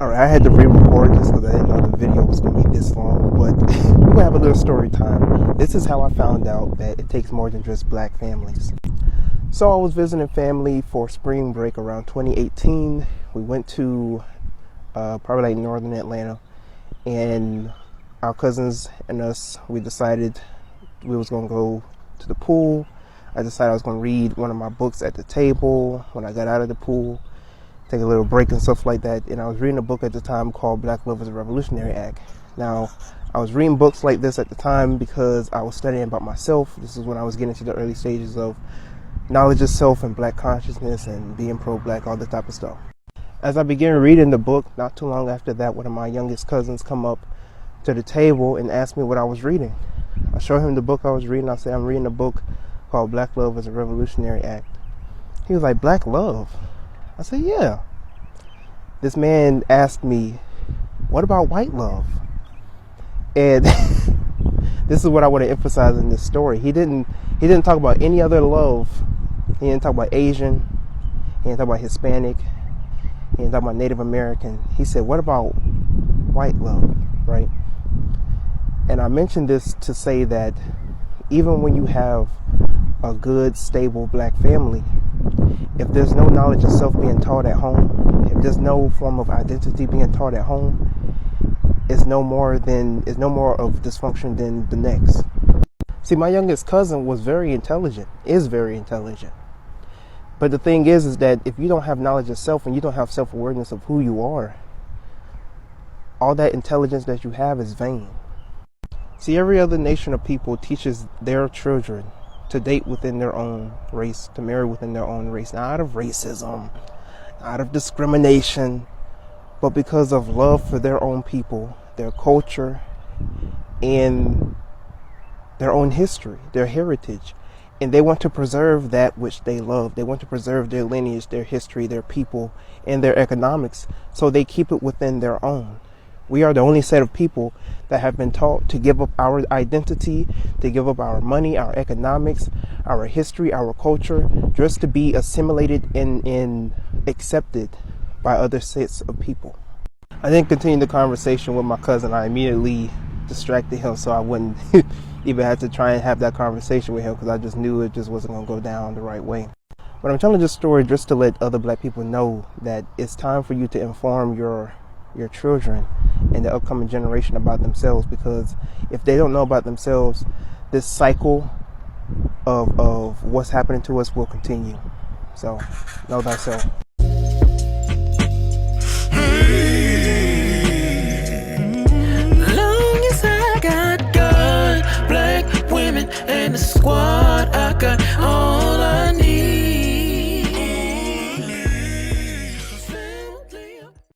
Alright, I had to re-record just because I didn't know the video was going to be this long, but we're going to have a little story time. This is how I found out that it takes more than just black families. So I was visiting family for spring break around 2018. We went to probably like northern Atlanta, and our cousins and us, we decided we was going to go to the pool. I decided I was going to read one of my books at the table when I got out of the pool, take a little break and stuff like that. And I was reading a book at the time called Black Love is a Revolutionary Act. Now, I was reading books like this at the time because I was studying about myself. This is when I was getting to the early stages of knowledge of self and black consciousness and being pro-black, all that type of stuff. As I began reading the book, not too long after that, one of my youngest cousins come up to the table and asked me what I was reading. I showed him the book I was reading. I said, I'm reading a book called Black Love is a Revolutionary Act. He was like, Black love? I said, yeah. This man asked me, what about white love? And this is what I want to emphasize in this story. He didn't talk about any other love. He didn't talk about Asian. He didn't talk about Hispanic. He didn't talk about Native American. He said, what about white love, right? And I mentioned this to say that even when you have a good, stable black family, if there's no knowledge of self being taught at home, if there's no form of identity being taught at home, it's no more of dysfunction than the next. See, my youngest cousin was very intelligent, is very intelligent. But the thing is that if you don't have knowledge of self and you don't have self-awareness of who you are, all that intelligence that you have is vain. See, every other nation of people teaches their children to date within their own race, to marry within their own race, not out of racism, out of discrimination, but because of love for their own people, their culture, and their own history, their heritage. And they want to preserve that which they love. They want to preserve their lineage, their history, their people, and their economics, so they keep it within their own. We are the only set of people that have been taught to give up our identity, to give up our money, our economics, our history, our culture, just to be assimilated and accepted by other sets of people. I didn't continue the conversation with my cousin. I immediately distracted him so I wouldn't even have to try and have that conversation with him, because I just knew it just wasn't going to go down the right way. But I'm telling this story just to let other black people know that it's time for you to inform your children and the upcoming generation about themselves, because if they don't know about themselves, this cycle of what's happening to us will continue. So, know thyself. Long as I got God, black women, and the squad.